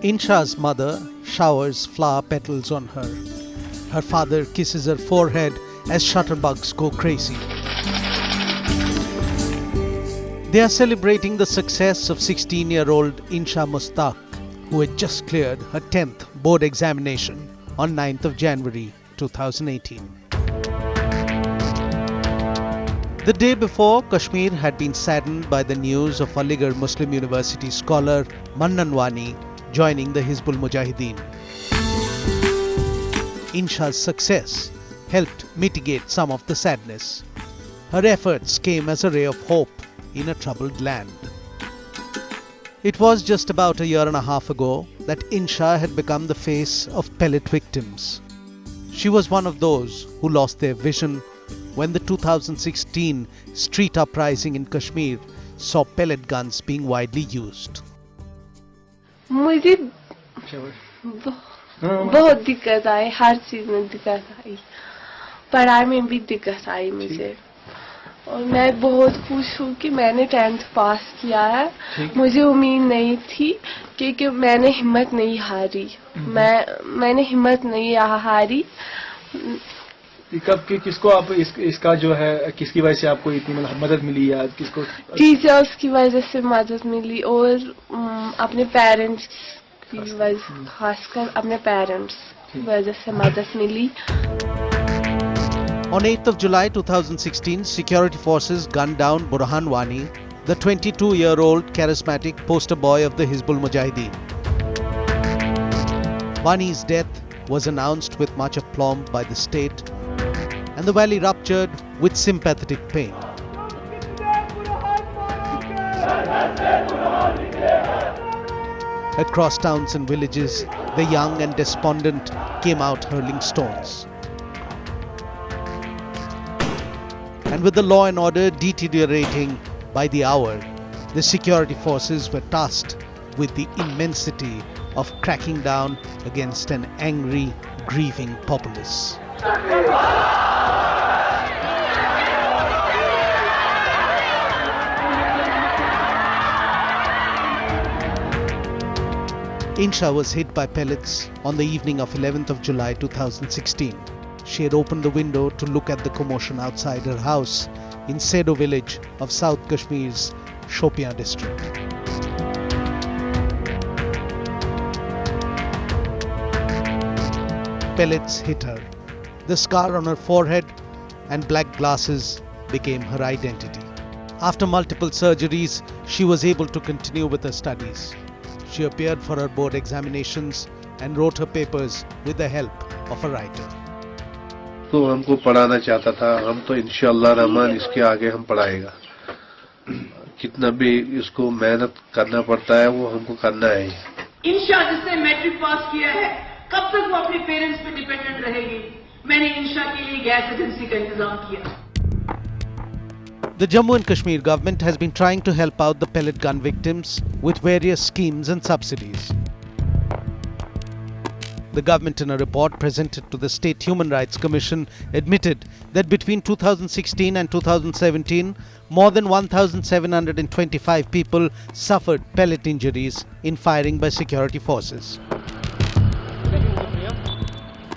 Insha's mother showers flower petals on her. Her father kisses her forehead as shutterbugs go crazy. They are celebrating the success of 16-year-old Insha Mustaq, who had just cleared her 10th board examination on 9th of January 2018. The day before, Kashmir had been saddened by the news of Aligarh Muslim University scholar Mannan Wani joining the Hizbul Mujahideen. Insha's success helped mitigate some of the sadness. Her efforts came as a ray of hope in a troubled land. It was just about a year and a half ago that Insha had become the face of pellet victims. She was one of those who lost their vision when the 2016 street uprising in Kashmir saw pellet guns being widely used. मुझे बहुत दिक्कत आई, हर चीज में दिक्कत आई, पढ़ाई में भी दिक्कत आई मुझे, और मैं बहुत खुश हूँ कि मैंने 10th पास किया है। मुझे उम्मीद नहीं थी क्योंकि मैंने हिम्मत नहीं हारी, मैंने हिम्मत नहीं हारी। कब कि किसको आप इसका जो है किसकी वजह से आपको इतनी मदद मिली या किसको? टीचर्स की वजह से मदद मिली और अपने पेरेंट्स की वजह, खासकर अपने पेरेंट्स की वजह से मदद मिली। On 8th of July 2016, security forces gunned down Burhan Wani, the 22-year-old charismatic poster boy of the Hizbul Mujahideen. Wani's death was announced with much aplomb by the state, and the valley ruptured with sympathetic pain. Across towns and villages, the young and despondent came out hurling stones. And with the law and order deteriorating by the hour, the security forces were tasked with the immensity of cracking down against an angry, grieving populace. Insha was hit by pellets on the evening of 11th of July 2016. She had opened the window to look at the commotion outside her house in Sedo village of South Kashmir's Shopian district. Pellets hit her. The scar on her forehead and black glasses became her identity. After multiple surgeries, she was able to continue with her studies. She appeared for her board examinations and wrote her papers with the help of a writer. तो हमको पढ़ाना चाहता था, हम तो इंशाअल्लाह रहमान इसके आगे हम पढ़ाएगा, कितना भी इसको मेहनत करना पड़ता है वो हमको करना है। इंशा जिसने मैट्रिक पास किया है, कब तक वो अपने पेरेंट्स पे डिपेंडेंट रहेगी? मैंने इंशा के लिए गैस एजेंसी का इंतजाम किया। The Jammu and Kashmir government has been trying to help out the pellet gun victims with various schemes and subsidies. The government, in a report presented to the State Human Rights Commission, admitted that between 2016 and 2017, more than 1,725 people suffered pellet injuries in firing by security forces.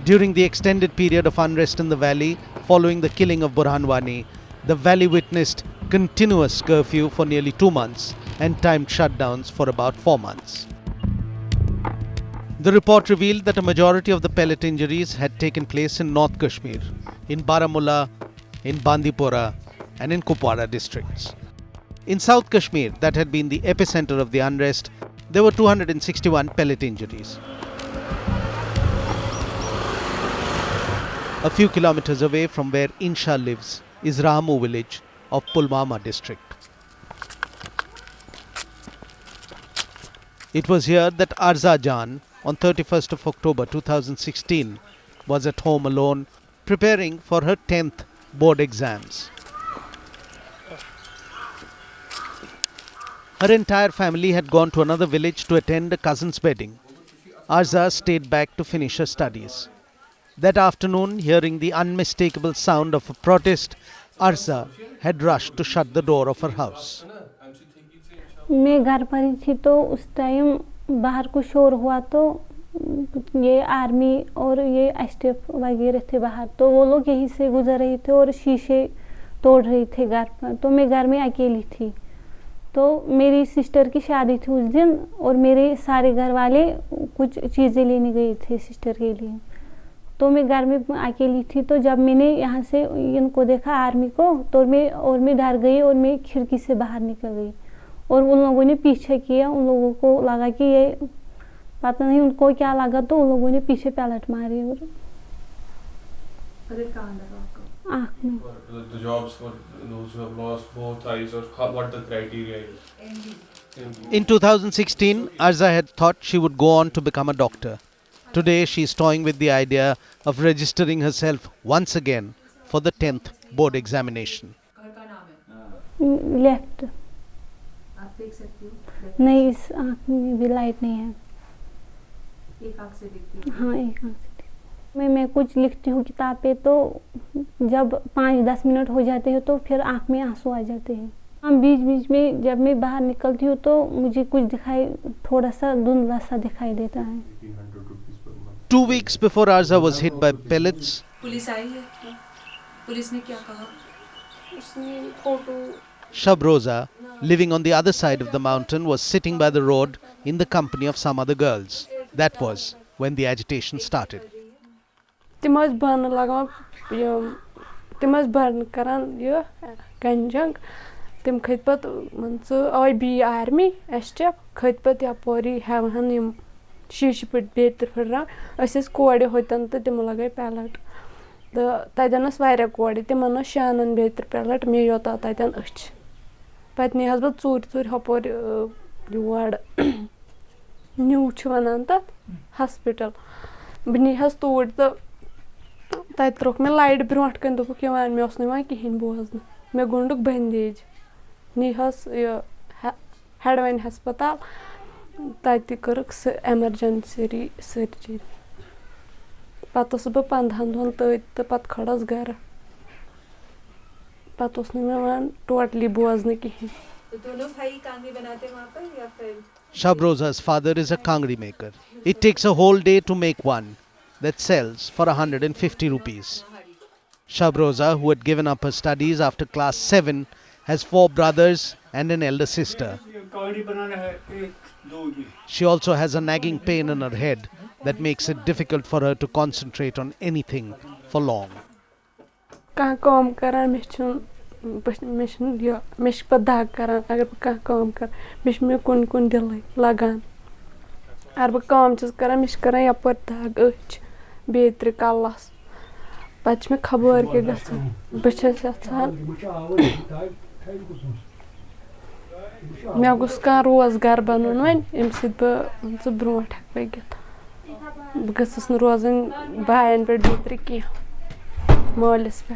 During the extended period of unrest in the valley following the killing of Burhan Wani, the valley witnessed continuous curfew for nearly 2 months and timed shutdowns for about 4 months. The report revealed that a majority of the pellet injuries had taken place in North Kashmir, in Baramulla, in Bandipora and in Kupwara districts. In South Kashmir, that had been the epicenter of the unrest, there were 261 pellet injuries. A few kilometers away from where Insha lives is Ramu village of Pulwama district. It was here that Arza Jan, on 31st of October 2016, was at home alone, preparing for her 10th board exams. Her entire family had gone to another village to attend a cousin's wedding. Arza stayed back to finish her studies. That afternoon, hearing the unmistakable sound of a protest, Arza had rushed to shut the door of her house. मैं घर पर ही थी तो उस time बाहर को शोर हुआ तो ये आर्मी और ये एसटीएफ वगैरह थे बाहर, तो वो लोग यहीं से गुजर रहे थे और शीशे तोड़ रहे थे घर पर। तो मैं घर में अकेली थी, तो मेरी सिस्टर की शादी थी उस दिन और मेरे सारे घर वाले कुछ चीज़ें लेने गए थे सिस्टर के लिए। तो मैं घर में अकेली थी, तो जब मैंने यहाँ से इनको देखा आर्मी को, तो मैं डर गई और मैं खिड़की से बाहर निकल गई और उन लोगों ने पीछे किया। उन लोगों को लगा कि ये पता नहीं उनको क्या लगा, तो उन लोगों ने पीछे पैलेट मारी और आँख में। The jobs for those who have lost both eyes, or what the criteria is. In 2016, Arza had thought she would go on to become a doctor. Today, she is toying with the idea of registering herself once again for the 10th board examination. Left आप देख सकती हो? नहीं, इस आँख में भी light नहीं है। एक आँख से दिखती है? हाँ, एक आँख से। मैं कुछ लिखती हूँ किताब पे, तो जब 5-10 मिनट हो जाते हैं तो फिर आँख में आंसू आ जाते हैं। हम बीच बीच में जब मैं बाहर निकलती हूँ तो मुझे कुछ दिखाई, थोड़ा सा धुंधला सा दिखाई देता है। 2 weeks before Arza was hit by pellets, police आई है? पुलिस ने क्या कहा? उसने photo SHABROZA, living on the other side of the mountain, was sitting by the road in the company of some other girls. That was when the agitation started. तिम बन लगान तिम बन करान ये गंजंग तिम खत पत मन आई बी आर्मी एसटीएफ खत पत यपोरी हेवन यम शीश पे बेतर फुर्रान अस कोड़े होतन तो तिम लगे पैलेट तो ततन वारिया कोड़े तिमन शानन बेतर पैलेट मे योत ततन अच पत नी बह चूर हपोर योर न्यू वनान तथ हॉस्पिटल बह नी तूर तो तत त्रोक मे लाइट ब्रोट कन दोपुक यवान मे ओस नयवान कहिन बोजन मे गुंडुक बंदेज नी हेडवन हस्पताल तत कर्क एमरजेंसी सर्जरी पत बह 15 दोहन तथ तो पत खड़स घर पत ओस नयवान टोटली बोजन कहिन। तो दोनों भाई कांगड़ी बनाते वहाँ पर या फिर? SHABROZA's father is a kangri maker. It takes a whole day to make one that sells for 150 rupees. SHABROZA, who had given up her studies after class 7, has 4 brothers and an elder sister. She also has a nagging pain in her head that makes it difficult for her to concentrate on anything for long. कहाँ काम करान मे दाग करान अगर बह कहाँ काम कर मे कुन कुन दिल लगान अगर बह काम करान मे करान यपर दाग अच बेतर कलस पत मे खबर के गसान बस यछान मे गोस कहाँ रोजगार बनन वन यम सत बह ब्रोट हेक पगित बह गसस न रोजन बायन पे बेतर कह मालिस पे।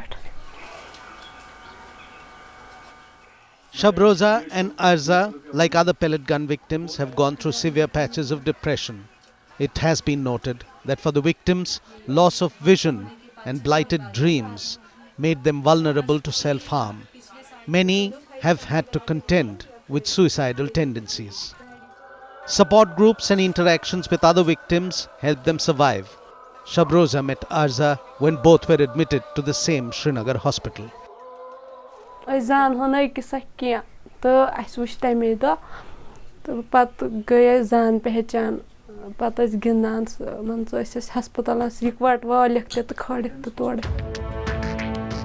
SHABROZA and Arza, like other pellet gun victims, have gone through severe patches of depression. It has been noted that for the victims, loss of vision and blighted dreams made them vulnerable to self-harm. Many have had to contend with suicidal tendencies. Support groups and interactions with other victims helped them survive. SHABROZA met Arza when both were admitted to the same Srinagar hospital. जान हो अकिस कह तो अस वुच तमे दह तो पत गई जान पहचान पत गिंदान मन हस्पताल इकवट वालिक तो खड़िक तो तोड़।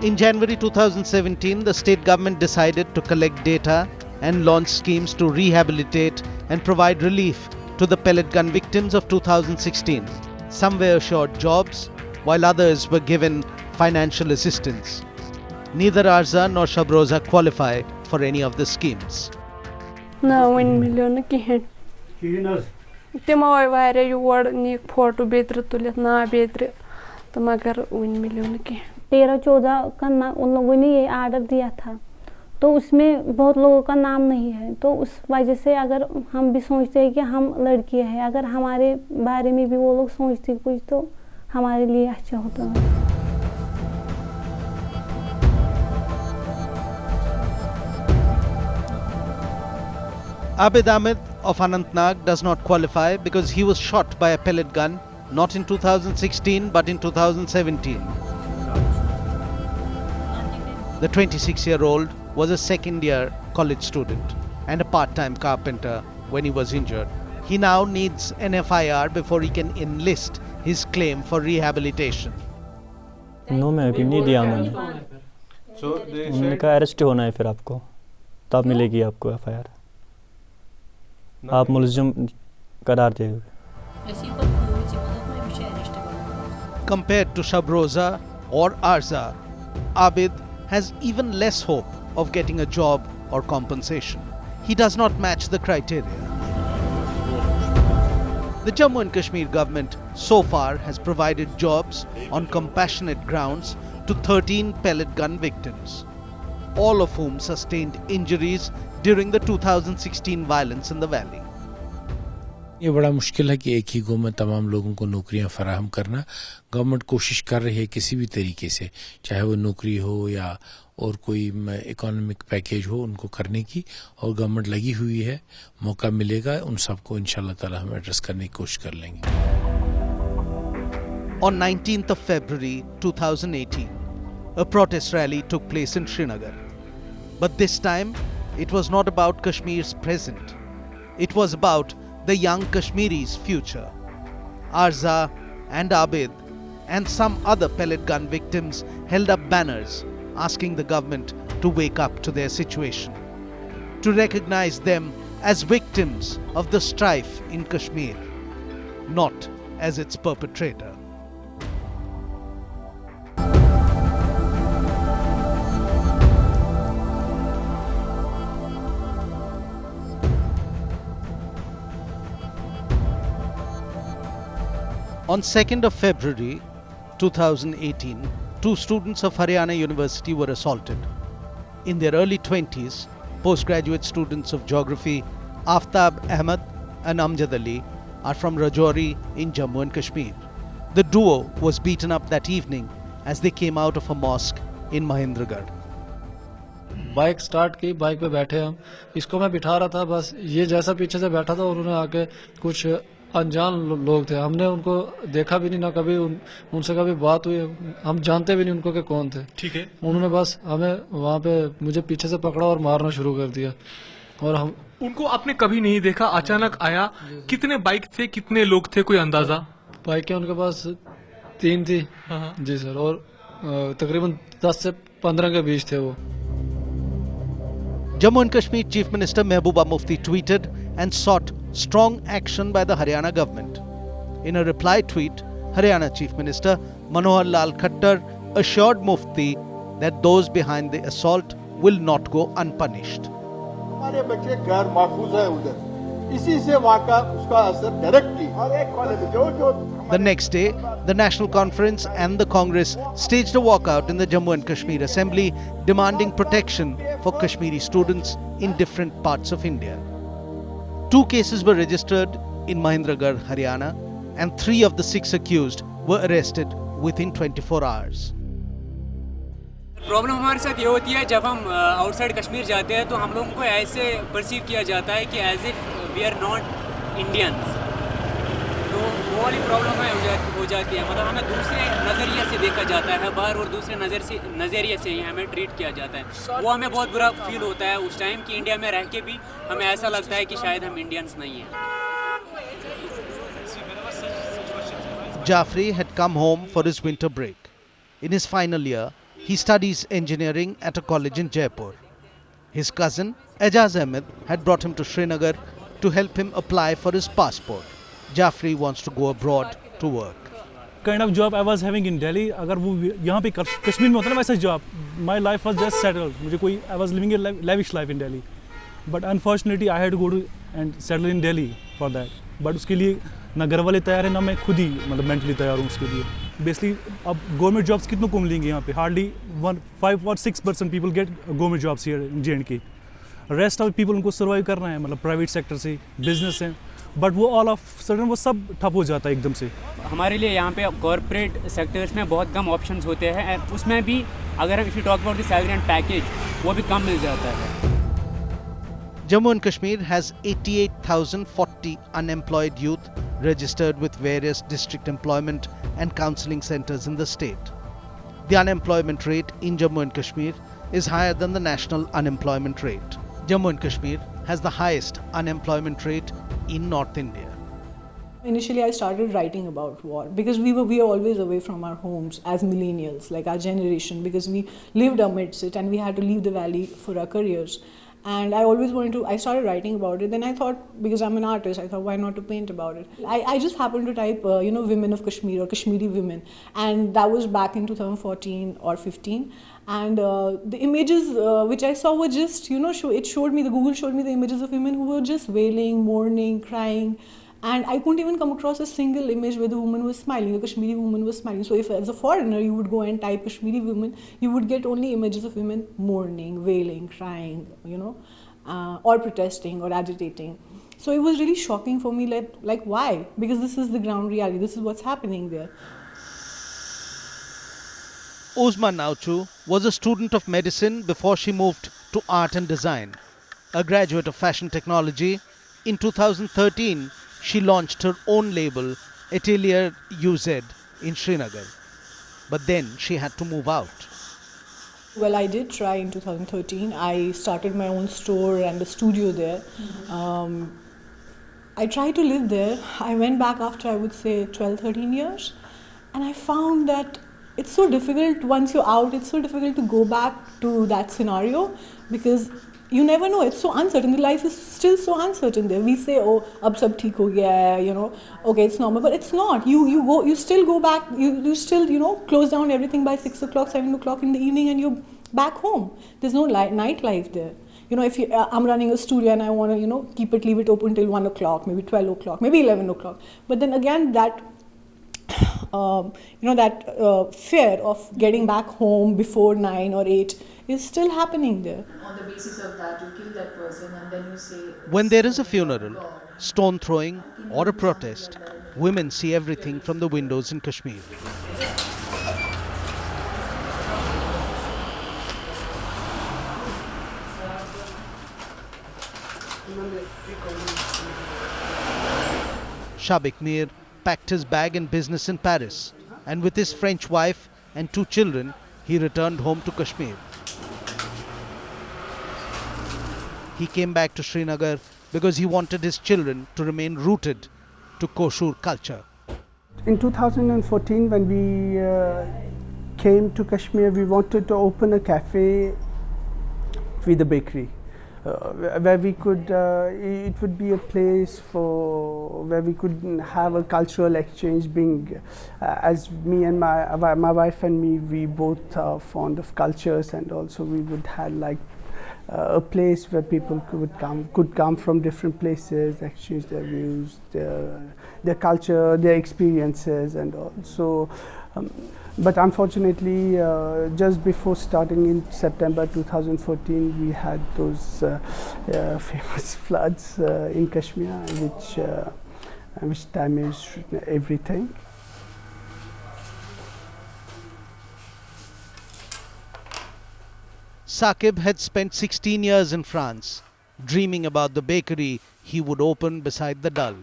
In January 2017, the state government decided to collect data and launch schemes to rehabilitate and provide relief to the pellet gun victims of 2016. Some were assured jobs, while others were given financial assistance. Neither Arza nor SHABROZA qualify for any of the schemes. ना one मिलो न कहें तमो वारे your knee photo बेतर तुलित ना बेतर तो मगर one मिलो न कहें। 13-14 का उन लोगों ने ये आर्डर दिया था, तो उसमें बहुत लोगों का नाम नहीं है, तो उस वजह से अगर हम भी सोचते हैं कि हम लड़कियां हैं, अगर हमारे बारे में भी वो लोग सोचते कुछ तो हमारे लिए अच्छा होता है। Abid Ahmed of Anantnag does not qualify because he was shot by a pellet gun not in 2016 but in 2017. The 26-year-old was a second-year college student and a part-time carpenter when he was injured. He now needs an FIR before he can enlist his claim for rehabilitation. No मैं अभी नहीं दिया उन्होंने उन्होंने कहा arrest होना है फिर आपको तब मिलेगी आपको FIR आप मुलजिम करार दे Compared to SHABROZA or AHMAD, Abid has even less hope of getting a job or compensation. He does not match the criteria. The Jammu and Kashmir government so far has provided jobs on compassionate grounds to 13 pellet gun victims, all of whom sustained injuries during the 2016 violence in the valley. ये बड़ा मुश्किल है कि एक ही गो में तमाम लोगों को नौकरियां फराहम करना। गवर्नमेंट कोशिश कर रही है किसी भी तरीके से, चाहे वो नौकरी हो या और कोई इकोनॉमिक पैकेज हो, उनको करने की, और गवर्नमेंट लगी हुई है। मौका मिलेगा उन सबको इंशाल्लाह ताला हम एड्रेस करने की कोशिश कर लेंगे। On 19th of February 2018, a protest rally took place in Srinagar. But this time, it was not about Kashmir's present. It was about the young Kashmiris' future. Arza and Abid and some other pellet gun victims held up banners asking the government to wake up to their situation, to recognize them as victims of the strife in Kashmir, not as its perpetrator. On 2nd of February 2018, two students of Haryana University were assaulted. In their early 20s, postgraduate students of geography Aftab Ahmad and Amjad Ali are from Rajouri in Jammu and Kashmir. The duo was beaten up that evening as they came out of a mosque in Mahendragarh. Bike start की, bike पे बैठे हम, इसको मैं बिठा रहा था, बस ये जैसा पीछे से बैठा था उन्होंने आके कुछ अनजान लोग थे, हमने उनको देखा भी नहीं, ना कभी उनसे कभी बात हुई, हम जानते भी नहीं उनको कि कौन थे। ठीक है, उन्होंने बस हमें वहाँ पे मुझे पीछे से पकड़ा और मारना शुरू कर दिया। और हम उनको आपने कभी नहीं देखा, अचानक आया। कितने बाइक थे, कितने लोग थे, कोई अंदाजा? बाइकें उनके पास 3 थी जी सर, और तकरीबन 10 से 15 के बीच थे वो। Jammu and Kashmir Chief Minister Mehbooba Mufti tweeted and sought strong action by the Haryana government. In a reply tweet, Haryana Chief Minister Manohar Lal Khattar assured Mufti that those behind the assault will not go unpunished. हमारे बच्चे गैर महफूज है उधर, इसी से वाक़ा उसका असर डायरेक्टली हर एक कॉलेज जो The next day, the National Conference and the Congress staged a walkout in the Jammu and Kashmir Assembly demanding protection for Kashmiri students in different parts of India. 2 cases were registered in Mahendragarh, Haryana, and 3 of the 6 accused were arrested within 24 hours. Problem हमारे साथ ये होती है, जब हम outside Kashmir जाते हैं तो हम लोगों को ऐसे परसीव किया जाता है कि as if we are not Indians, तो वो वाली प्रॉब्लम हो जाती है। मतलब हमें दूसरे नज़रिए से देखा जाता है बाहर, और दूसरे नज़रिए से ही हमें ट्रीट किया जाता है। वो हमें बहुत बुरा फील होता है उस टाइम कि इंडिया में रह के भी हमें ऐसा लगता है कि शायद हम इंडियंस नहीं हैं। Jaffrey had come home for his winter break. In his final year, he studies engineering at a college in Jaipur. His cousin, AIJAZ had brought him to Srinagar to help him apply for his passport. Jaffrey wants to go abroad to work. Kind of job I was having in Delhi, अगर वो यहाँ पे कश्मीर में होता ना वैसा job, my life was just settled. मुझे कोई I was living a lavish life in Delhi, but unfortunately I had to go to and settle in Delhi for that. But उसके लिए ना घर वाले तैयार है, ना मैं खुद ही मतलब मेंटली तैयार हूँ उसके लिए। बेसिकली अब गवर्नमेंट जॉब्स कितनों को मिलेंगे यहाँ पे? Hardly 5 or 6% people get government jobs here in J&K। Rest of people उनको सर्वाइव करना है, मतलब प्राइवेट सेक्टर से, बिजनेस है, बट वो ऑल ऑफ सडन वो सब ठप हो जाता है एकदम से। हमारे लिए यहाँ पे कॉर्पोरेट सेक्टर्स में बहुत कम ऑप्शंस होते हैं, उसमें भी अगर हम if you talk about the salary and package, वो भी कम मिल जाता है। Jammu and Kashmir has 88,040 unemployed youth registered with various district employment and counselling centres in the state. The unemployment rate in Jammu and Kashmir is higher than the national unemployment rate. Jammu and Kashmir has the highest unemployment rate in North India. Initially, I started writing about war because we were always away from our homes as millennials, like our generation, because we lived amidst it and we had to leave the valley for our careers. And I started writing about it. Then I thought, because I'm an artist, I thought, why not to paint about it? I just happened to type, women of Kashmir or Kashmiri women. And that was back in 2014 or 15. And the images which I saw were just, Google showed me the images of women who were just wailing, mourning, crying. And I couldn't even come across a single image where the woman was smiling, a Kashmiri woman was smiling. So if as a foreigner you would go and type Kashmiri women, you would get only images of women mourning, wailing, crying, or protesting or agitating. So it was really shocking for me, like why? Because this is the ground reality, this is what's happening there. UZMA NAWCHOO was a student of medicine before she moved to art and design. A graduate of fashion technology, in 2013, she launched her own label, Atelier UZ, in Srinagar. But then she had to move out. Well, I did try in 2013. I started my own store and a studio there. I tried to live there. I went back after, I would say, 12, 13 years. And I found that it's so difficult, once you're out, it's so difficult to go back to that scenario because you never know, it's so uncertain. The life is still so uncertain there. We say, oh, ab sab theek ho gaya hai, okay, it's normal, but it's not. You still go back, you still, close down everything by 6 o'clock, 7 o'clock in the evening and you're back home. There's no nightlife there. If I'm running a studio and I want to, leave it open till 1 o'clock, maybe 12 o'clock, maybe 11 o'clock. But then again, that fear of getting back home before 9 or 8 is still happening there. On the basis of that, you kill that person and then you say... When there is a funeral, stone throwing or a protest, women see everything from the windows in Kashmir. Shabik Mir packed his bag and business in Paris, and with his French wife and 2 children, he returned home to Kashmir. He came back to Srinagar because he wanted his children to remain rooted to Koshur culture. In 2014, when we came to Kashmir, we wanted to open a cafe with a bakery. Where we could, it would be a place where we could have a cultural exchange. Being as me and my wife and me, we both are fond of cultures, and also we would have a place where people could come from different places, exchange their views, their culture, their experiences, and also. But unfortunately, just before starting in September 2014, we had those famous floods in Kashmir, which damaged everything. Saqib had spent 16 years in France, dreaming about the bakery he would open beside the Dal.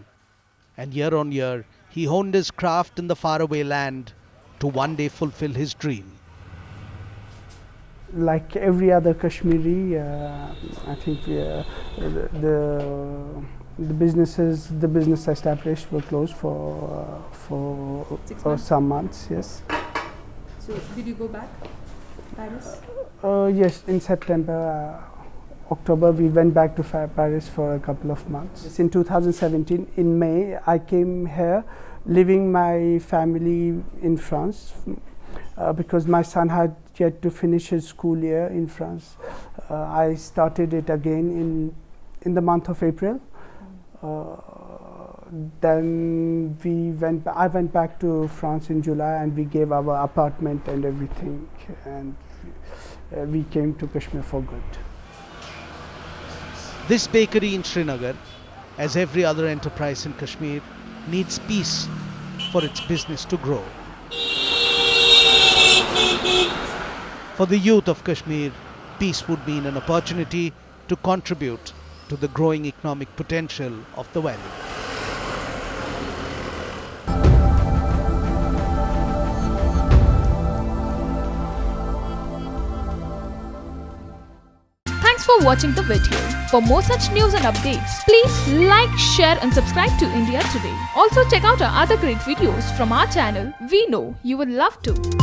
And year on year, he honed his craft in the faraway land to one day fulfill his dream. Like every other Kashmiri, I think the business established were closed for some months. Yes. So did you go back to Paris? Yes, in September, October, we went back to Paris for a couple of months. In 2017, in May, I came here, leaving my family in France because my son had yet to finish his school year in France. I started it again in the month of April. Then I went back to France in July, and we gave our apartment and everything, and we came to Kashmir for good. This bakery in Srinagar, as every other enterprise in Kashmir, needs peace for its business to grow. For the youth of Kashmir, peace would mean an opportunity to contribute to the growing economic potential of the valley. Thanks for watching the video. For more such news and updates, please like, share and subscribe to India Today. Also check out our other great videos from our channel. We know you will love to.